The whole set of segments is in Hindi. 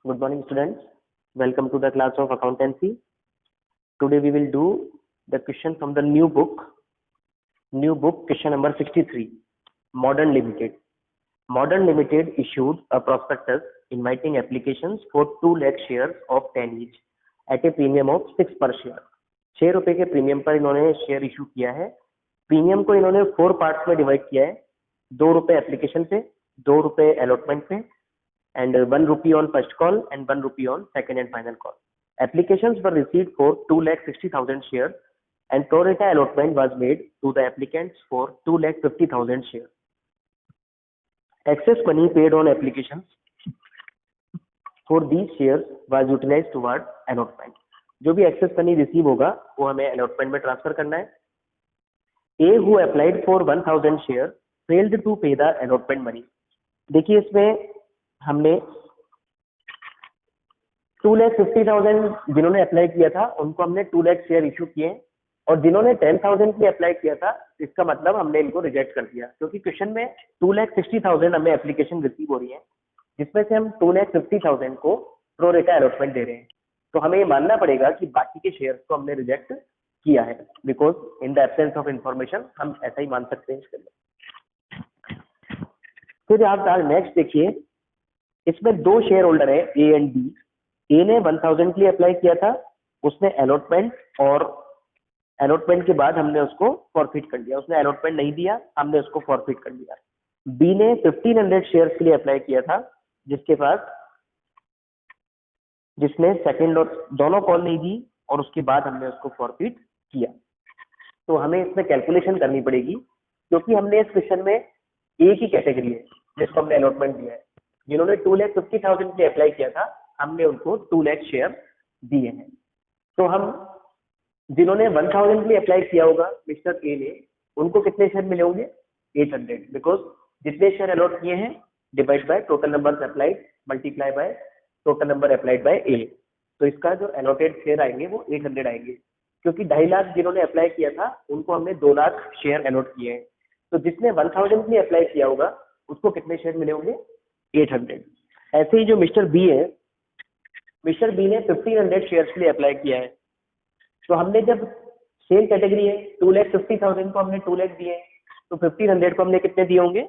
Good morning, students. Welcome to the class of accountancy. Today we will do the question from the new book. New book, question number 63. Modern Limited. Modern Limited issued a prospectus inviting applications for 2 lakh shares of 10 each at a premium of 6 per share. 6 रुपए के प्रीमियम पर इन्होंने शेयर इशू किया है. प्रीमियम को इन्होंने 4 पार्ट्स में डिवाइड किया है. 2 रुपए एप्लीकेशन पे, 2 रुपए अलॉटमेंट पे, and 1 rupee on first call and 1 rupee on second and final call. Applications were received for 2,60,000 shares and pro rata allotment was made to the applicants for 2,50,000 shares. Excess money paid on applications for these shares was utilized toward allotment. जो भी excess money receive होगा वो हमें allotment में transfer करना है. A who applied for 1,000 shares failed to pay the allotment money. देखिए इसमें हमने 2,50,000 जिन्होंने अप्लाई किया था उनको हमने 2 लाख शेयर इशू किए और जिन्होंने 10,000 की अप्लाई किया था इसका मतलब हमने इनको रिजेक्ट कर दिया क्योंकि क्वेश्चन में 2,60,000 हमें एप्लीकेशन रिसीव हो रही है जिसमें से हम 2,50,000 को प्रो रेटा अलॉटमेंट दे रहे हैं. तो हमें ये मानना पड़ेगा कि बाकी के शेयर्स को हमने रिजेक्ट किया है because in the absence of information हम ऐसा ही मान सकते हैं इसके अंदर. फिर आप नेक्स्ट देखिए, इसमें 2 शेयर होल्डर है ए एंड बी. ए ने 1,000 के लिए अप्लाई किया था, उसने अलॉटमेंट और अलॉटमेंट के बाद हमने उसको फॉरफिट कर दिया. उसने अलॉटमेंट नहीं दिया, हमने उसको फॉरफिट कर दिया. बी ने 1,500 शेयर्स के लिए अप्लाई किया था जिसने सेकंड और दोनों कॉल नहीं दी और उसके बाद हमने उसको फॉरफिट किया. तो हमें इसमें कैलकुलेशन करनी पड़ेगी क्योंकि हमने इस क्वेश्चन में एक ही कैटेगरी है जिसको हमने अलॉटमेंट दिया है. जिन्होंने 2,50,000 के अप्लाई किया था हमने उनको 2 लाख शेयर दिए हैं. तो हम जिन्होंने 1,000 के लिए अप्लाई किया होगा मिस्टर ए ने, उनको कितने शेयर मिले होंगे? 800 बिकॉज जितने शेयर अलॉट किए हैं divide by total number applied multiply by total number applied by A. तो इसका जो अलॉटेड शेयर आएंगे वो 800 आएंगे क्योंकि 2.5 लाख जिन्होंने अप्लाई किया था उनको हमने 2 लाख शेयर अलॉट किए हैं. तो जिसने 1,000 के लिए अप्लाई किया होगा उसको कितने शेयर मिले होंगे? 800. ऐसे ही जो मिस्टर बी है, मिस्टर बी ने 1,500 शेयर्स के लिए अप्लाई किया है. तो हमने जब सेम कैटेगरी है 2,50,000 को हमने 2 लाख दिए तो 1,500 को हमने कितने दिए होंगे?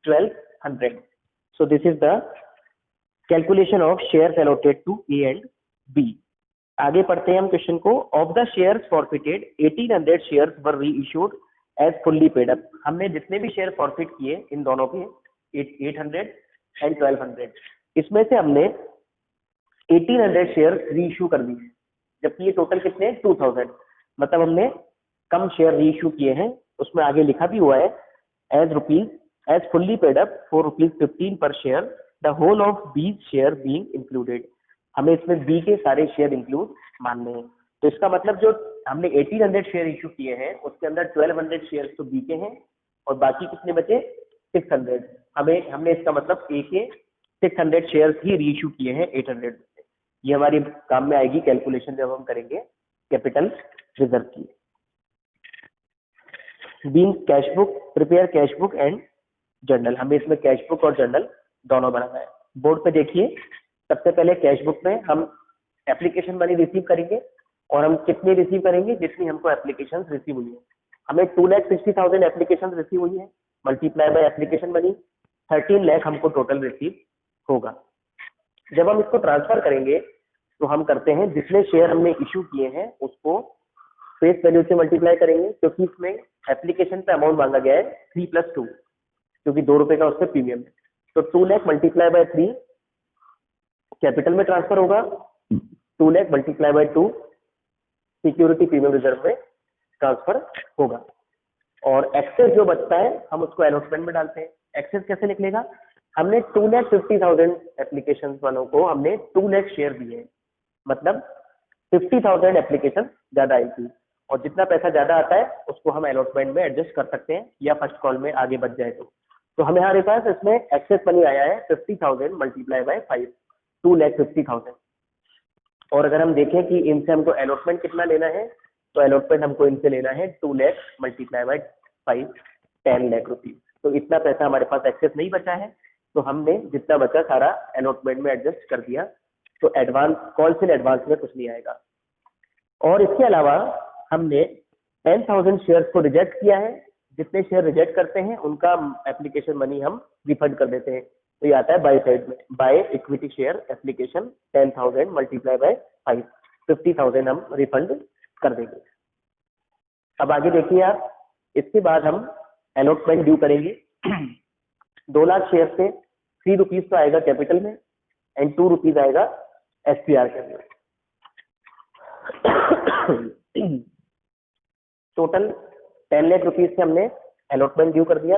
1,200. So this is the calculation of shares allotted to A and B. आगे पढ़ते हैं हम क्वेश्चन को. Of the shares forfeited 1,800 shares were reissued as fully paid up. हमने जितने भी शेयर फॉरफिट किए इन दोनों के 800 एंड 1,200, इसमें से हमने 1,800 शेयर री इशू कर दिए जबकि ये टोटल कितने 2,000 मतलब हमने कम शेयर री इशू किए हैं. उसमें आगे लिखा भी हुआ है as fully paid up ₹4.15 per share the whole of B share being included. हमें इसमें बी के सारे शेयर इंक्लूड मानने हैं. तो इसका मतलब जो हमने 1,800 शेयर इशू किए हैं उसके अंदर 1,200 शेयर तो बी के हैं और बाकी कितने बचे? 600. हमने इसका मतलब ए के 600 शेयर्स ही री इशू किए हैं 800 से. ये हमारी काम में आएगी कैलकुलेशन जब हम करेंगे कैपिटल रिजर्व की. Being cash book, prepare cash book and journal. हमें इसमें कैश बुक और जर्नल दोनों बनाना है. बोर्ड पे देखिए, सबसे पहले कैश बुक में हम एप्लीकेशन मनी रिसीव करेंगे और हम कितनी रिसीव करेंगे? जितनी हमको एप्लीकेशन रिसीव हुई है. हमें 2,60,000 एप्लीकेशन रिसीव हुई है multiply by application money 13 lakh हमको टोटल रिसीव होगा. जब हम इसको ट्रांसफर करेंगे तो हम करते हैं जितने शेयर हमने इशू किए हैं उसको फेस वैल्यू से मल्टीप्लाई करेंगे क्योंकि इसमें एप्लीकेशन पे अमाउंट मांगा गया है 3+2 क्योंकि 2 रुपए का उससे प्रीमियम है. तो 2 लाख मल्टीप्लाई बाय 3 कैपिटल में ट्रांसफर होगा. 2 lakh multiply by 2 security premium reserve में ट्रांसफर होगा और एक्सेस जो बचता है हम उसको अलॉटमेंट में डालते हैं. एक्सेस कैसे निकलेगा? हमने 2,50,000 एप्लीकेशन वालों को हमने 2 लाख शेयर दिए हैं मतलब 50,000 एप्लीकेशन ज्यादा आई थी और जितना पैसा ज्यादा आता है उसको हम अलॉटमेंट में एडजस्ट कर सकते हैं या फर्स्ट कॉल में आगे बच जाए तो हमारे पास इसमें एक्सेस मनी आया है 50,000 मल्टीप्लाई बाय 5 2,50,000. और अगर हम देखें कि इनसे हमको अलॉटमेंट कितना लेना है तो अलॉटमेंट हमको इनसे लेना है 2 lakh multiply by 5 10 lakh rupees. तो इतना पैसा हमारे पास एक्सेस नहीं बचा है तो हमने जितना बचा सारा अलॉटमेंट में एडजस्ट कर दिया तो एडवांस कॉल से एडवांस में कुछ नहीं आएगा। और इसके अलावा हमने 10,000 शेयर्स को रिजेक्ट किया है। जितने शेयर रिजेक्ट करते हैं उनका एप्लीकेशन मनी हम रिफंड कर देते हैं। तो ये आता है बाय साइड में, by equity share application 10,000 multiply by 5, 50,000 हम रिफंड कर देंगे। अब आगे देखिए आप, इसके बाद हम अलॉटमेंट ड्यू करेंगे। 2 लाख शेयर से 3 रुपीज तो आएगा कैपिटल में एंड 2 रुपीज आएगा एसपीआर के अंदर। टोटल 10 लाख रुपीज से हमने अलॉटमेंट ड्यू कर दिया।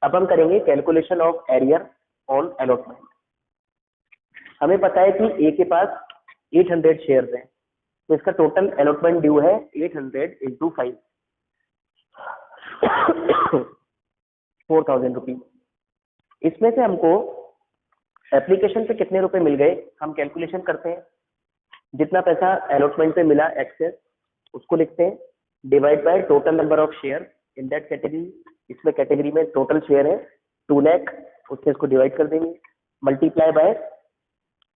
अब हम करेंगे calculation of arrear on allotment. हमें पता है कि ए के पास 800 शेयर्स हैं, तो इसका टोटल अलॉटमेंट ड्यू है 800 इंटू 5, 4,000 रुपीज। इसमें से हमको एप्लीकेशन पे कितने रुपए मिल गए हम कैलकुलेशन करते हैं। जितना पैसा अलॉटमेंट पे मिला एक्सेस उसको लिखते हैं, divide by total number of share in that category. इसमें कैटेगरी में टोटल शेयर है 2 लाख, उससे इसको डिवाइड कर देंगे, multiply by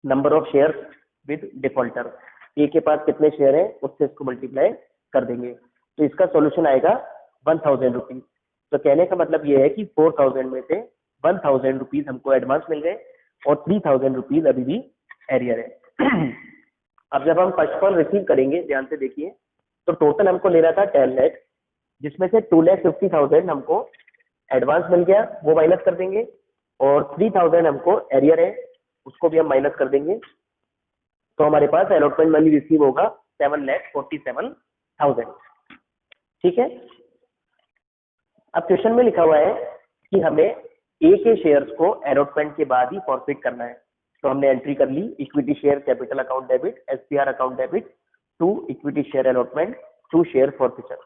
number of share with defaulter. A के पास कितने शेयर है उससे इसको मल्टीप्लाई कर देंगे, तो इसका सॉल्यूशन आएगा 1,000 रुपीज। तो कहने का मतलब ये है कि 4,000 में से 1,000 रुपीज हमको एडवांस मिल गए और 3,000 रुपीज अभी भी एरियर है। अब जब हम फर्स्ट कॉल रिसीव करेंगे, ध्यान से देखिए, तो टोटल हमको लेना था 10 लाख, जिसमें से 2,50,000 हमको एडवांस मिल गया, वो माइनस कर देंगे, और 3,000 हमको एरियर है उसको भी हम माइनस कर देंगे। तो हमारे पास अलॉटमेंट मनी रिसीव होगा 7,47,000। ठीक है। अब क्वेश्चन में लिखा हुआ है कि हमें ए के शेयर्स को अलॉटमेंट के बाद ही फॉरफिट करना है। तो हमने एंट्री कर ली, equity share capital account debit, SPR account debit to equity share allotment to share forfeiture.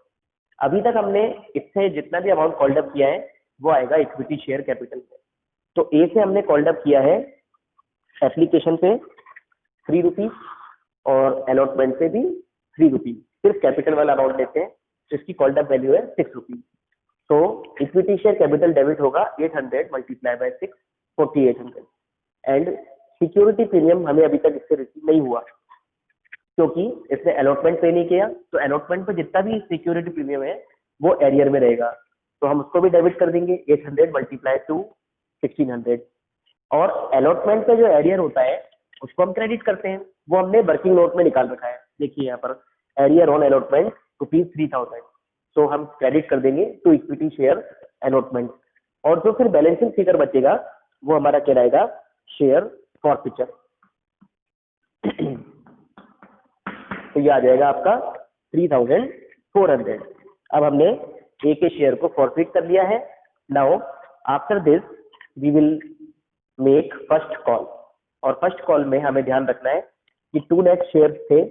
अभी तक हमने इससे जितना भी अमाउंट कॉल्ड अप किया है वो आएगा इक्विटी शेयर कैपिटल में। तो ए से हमने कॉल्ड अप किया है एप्लीकेशन पे 3 रुपीज और अलॉटमेंट पे भी 3 रुपीज, सिर्फ कैपिटल वाला अमाउंट लेते हैं, तो इसकी कॉल्ड अप वैल्यू है 6 रुपीज। तो इक्विटी शेयर कैपिटल डेबिट होगा 800 multiply by 6, 4800। And security premium हमें अभी तक इससे रिसीव नहीं हुआ क्योंकि इसने अलॉटमेंट पे नहीं किया, तो अलॉटमेंट पे जितना भी सिक्योरिटी प्रीमियम है वो एरियर में रहेगा, तो हम उसको भी डेबिट कर देंगे 800 मल्टीप्लाई टू 1600। और अलॉटमेंट का जो एरियर होता है उसको हम क्रेडिट करते हैं, वो हमने वर्किंग नोट में निकाल रखा है। देखिए यहाँ पर एरियर ऑन अलॉटमेंट ₹3,000, तो हम क्रेडिट कर देंगे टू इक्विटी शेयर अलॉटमेंट, और जो फिर बैलेंसिंग फिगर बचेगा वो हमारा कहलाएगा शेयर फॉरफिचर। तो ये आ जाएगा आपका 3,400। अब हमने ए के शेयर को फॉरफिट कर लिया है। Now after this we will make first call, और फर्स्ट कॉल में हमें ध्यान रखना है कि 2 लाख शेयर थे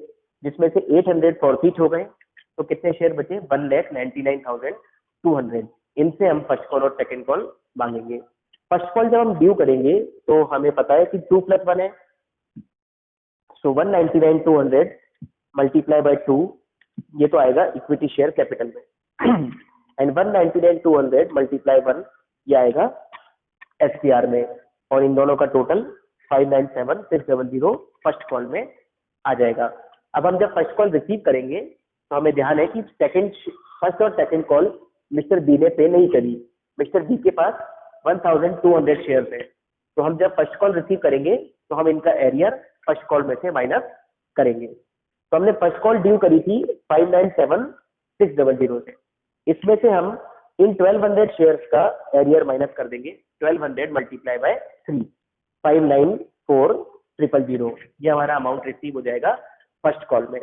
जिसमें से 800 फॉरफिट हो गए, तो कितने शेयर बचे 1,99,200। इनसे हम फर्स्ट कॉल और सेकंड कॉल मांगेंगे। फर्स्ट कॉल जब हम ड्यू करेंगे तो हमें पता है कि 2 + 1 है, सो 1,99,200 मल्टीप्लाई बाय 2, ये तो आएगा इक्विटी शेयर कैपिटल में, एंड 1,99,200 मल्टीप्लाई 1 ये आएगा एसपीआर में, और इन दोनों का टोटल 597,670 फर्स्ट कॉल में आ जाएगा। अब हम जब फर्स्ट कॉल रिसीव करेंगे तो हमें ध्यान है कि फर्स्ट और सेकंड कॉल मिस्टर बी ने पे नहीं करी। मिस्टर बी के पास 1,200 शेयर है, तो हम जब फर्स्ट कॉल रिसीव करेंगे तो हम इनका एरियर फर्स्ट कॉल में से माइनस करेंगे। तो हमने फर्स्ट कॉल ड्यू करी थी 597,670 से, इसमें से हम इन 1,200 शेयर्स का एरियर माइनस कर देंगे 1,200 मल्टीप्लाई बाय 3, 594,000, ये हमारा अमाउंट रिसीव हो जाएगा फर्स्ट कॉल में।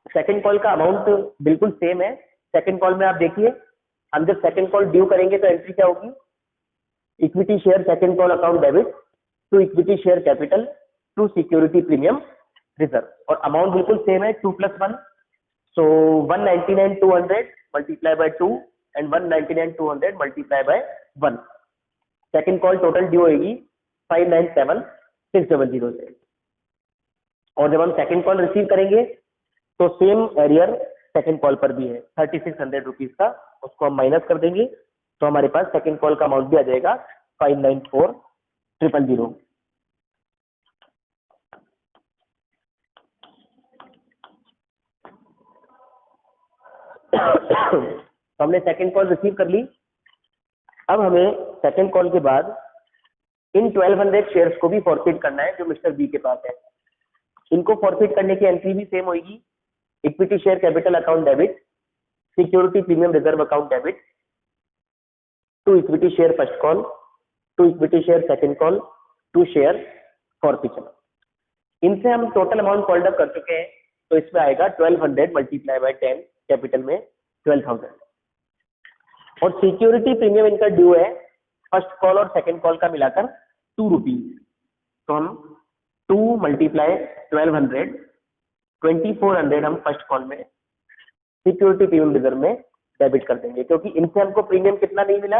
सेकंड कॉल का अमाउंट बिल्कुल सेम है। सेकंड कॉल में आप देखिए, हम जब सेकंड कॉल ड्यू करेंगे तो एंट्री क्या होगी, equity share second call account debit to equity share capital to security premium reserve, और अमाउंट बिल्कुल सेम है 2 + 1, so 1,99,200 multiply by 2 and 1,99,200 multiply by 1। Second call total due होगी 597,670 से, और जब हम सेकंड कॉल रिसीव करेंगे तो सेम एरियर सेकंड कॉल पर भी है 3,600 रुपीज का, उसको हम माइनस कर देंगे, तो हमारे पास सेकंड कॉल का अमाउंट भी आ जाएगा 594,000। तो हमने सेकंड कॉल रिसीव कर ली। अब हमें सेकंड कॉल के बाद इन 1200 शेयर्स को भी फॉरफिट करना है जो मिस्टर बी के पास है। इनको फॉरफिट करने की एंट्री भी सेम होगी, equity share capital account debit, security premium reserve account debit, to equity share first call, to equity share second call, to share forfeiture. इनसे हम टोटल अमाउंट कॉल्ड अप कर चुके हैं, तो इसमें आएगा 1200 मल्टीप्लाई बाय 10, कैपिटल में 12,000। और सिक्योरिटी प्रीमियम इनका ड्यू है फर्स्ट कॉल और सेकंड कॉल का मिलाकर 2 रुपीज। तो हम 2 मल्टीप्लाई 1200, 2400 हम फर्स्ट कॉल में सिक्योरिटी प्रीमियम रिजर्व में डेबिट कर देंगे, क्योंकि इनसे हमको प्रीमियम कितना नहीं मिला,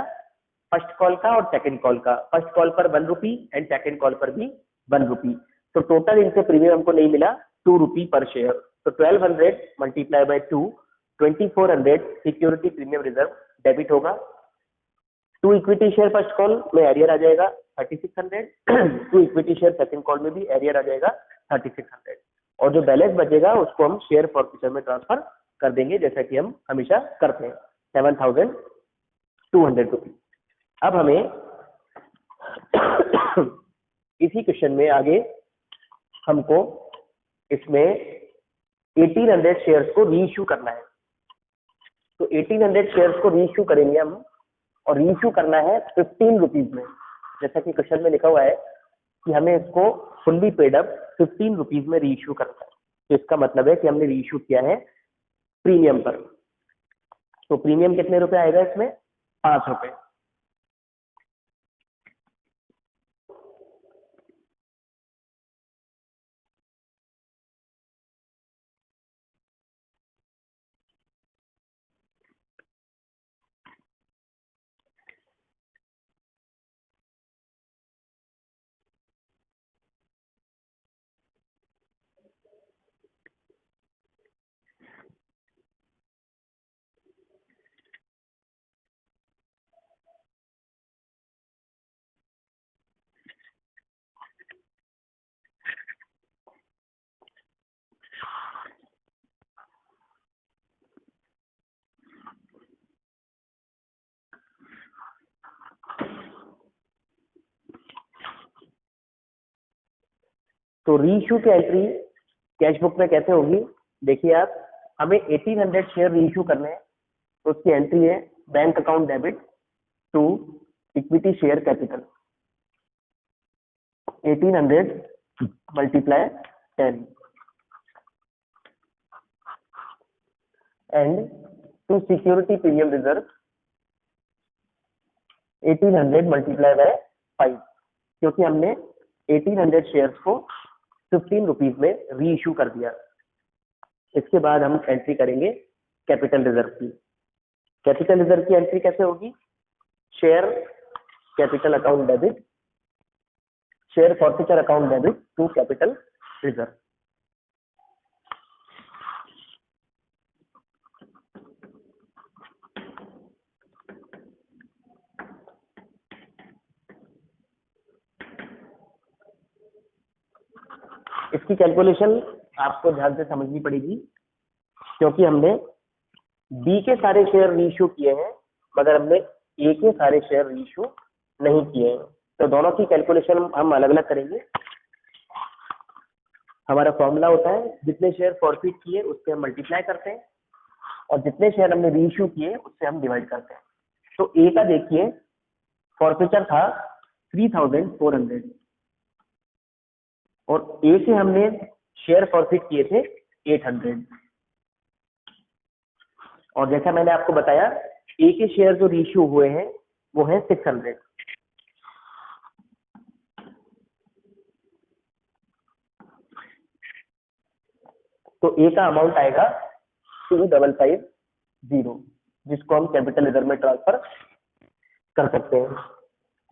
फर्स्ट कॉल का और सेकंड कॉल का। फर्स्ट कॉल पर 1 रुपी एंड सेकंड कॉल पर भी 1 रुपी, तो टोटल इनसे प्रीमियम हमको नहीं मिला 2 रुपी पर शेयर। तो 1200 multiply by 2, 2400 security premium reserve debit होगा। To equity share first call में एरियर आ जाएगा 3600, to equity share second call में भी एरियर आ जाएगा 3600, और जो बैलेंस बचेगा उसको हम शेयर फॉरफिचर में ट्रांसफर कर देंगे, जैसा कि हम हमेशा करते हैं, 7200 रुपीज। अब हमें इसी क्वेश्चन में आगे हमको इसमें 1800 शेयर्स को रीइश्यू करना है। तो 1800 शेयर्स को रीइश्यू करेंगे हम, और रीइश्यू करना है 15 रुपीज में, जैसा कि क्वेश्चन में लिखा हुआ है कि हमें इसको फुल्ली पेड अप 15 रुपीज में रीइश्यू करना है। तो इसका मतलब है कि हमने रीइश्यू किया है प्रीमियम पर। तो प्रीमियम कितने रुपए आएगा इसमें, 5 रुपए। तो रीइश्यू की एंट्री कैश बुक में कैसे होगी, देखिए आप, हमें 1800 शेयर रीइश्यू करने हैं, तो उसकी एंट्री है bank account debit to equity share capital, 1800 multiply 10 and to security premium reserve 1800 multiply by 5, क्योंकि हमने 1800 शेयर्स को 15 रुपीज में रीइश्यू कर दिया। इसके बाद हम एंट्री करेंगे कैपिटल रिजर्व की। कैपिटल रिजर्व की एंट्री कैसे होगी, share capital account debit, share forfeiture account debit to capital reserve. इसकी कैलकुलेशन आपको ध्यान से समझनी पड़ेगी, क्योंकि हमने बी के सारे शेयर रीइश्यू किए हैं, मगर हमने ए के सारे शेयर रीइश्यू नहीं किए हैं। तो दोनों की कैलकुलेशन हम अलग अलग करेंगे। हमारा फॉर्मूला होता है जितने शेयर फॉरफिट किए उससे हम मल्टीप्लाई करते हैं, और जितने शेयर हमने रीइश्यू किए उससे हम डिवाइड करते हैं। तो ए का देखिए, फॉरफिचर था 3400, और ए से हमने शेयर फॉरफिट किए थे 800, और जैसा मैंने आपको बताया ए के शेयर जो रीइश्यू हुए हैं वो है 600। तो ए का अमाउंट आएगा 2550, जिसको हम कैपिटल रिजर्व में ट्रांसफर कर सकते हैं।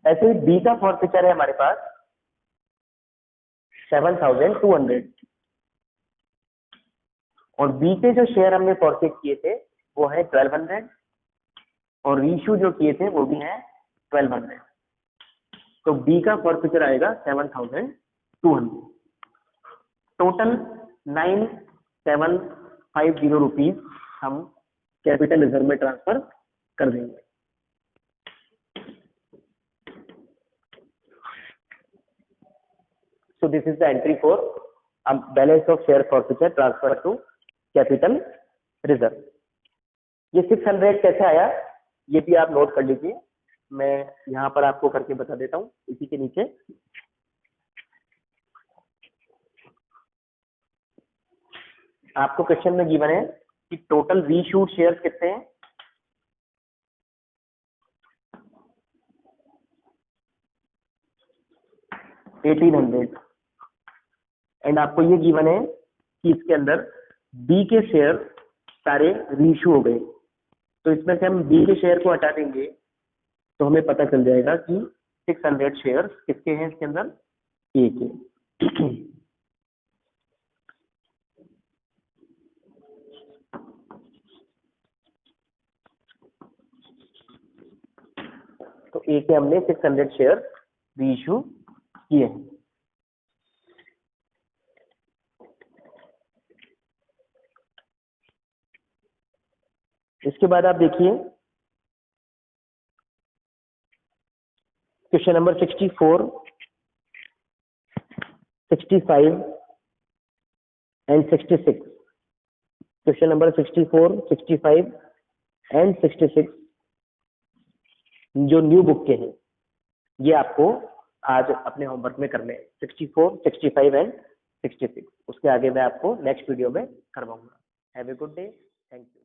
ऐसे ही बी का फॉरफिचर है हमारे पास 7200, और बी के जो शेयर हमने फॉरफिट किए थे वो है 1200, और रीइश्यू जो किए थे वो भी है 1200। तो बी का फॉरफिचर आएगा 7200, टोटल 9750 रुपीज हम कैपिटल रिजर्व में ट्रांसफर कर देंगे। So this is the entry for balance of share forfeiture transfer to capital reserve। ये 600 कैसे आया ये भी आप नोट कर लीजिए, मैं यहाँ पर आपको करके बता देता हूँ इसी के नीचे। आपको क्वेश्चन में गिवन है कि टोटल रीइश्यूड शेयर्स कितने हैं, एंड आपको ये गिवन है कि इसके अंदर बी के शेयर सारे रीइश्यू हो गए, तो इसमें से हम बी के शेयर को हटा देंगे तो हमें पता चल जाएगा कि 600 शेयर किसके हैं इसके अंदर, ए के। तो ए के हमने 600 शेयर रीइश्यू किए हैं। इसके बाद आप देखिए question number 64, 65 and 66। Question number 64, 65 and 66 जो न्यू बुक के हैं ये आपको आज अपने होमवर्क में करने हैं, 64, 65 एंड 66। उसके आगे मैं आपको नेक्स्ट वीडियो में करवाऊंगा। Have a good day, thank you.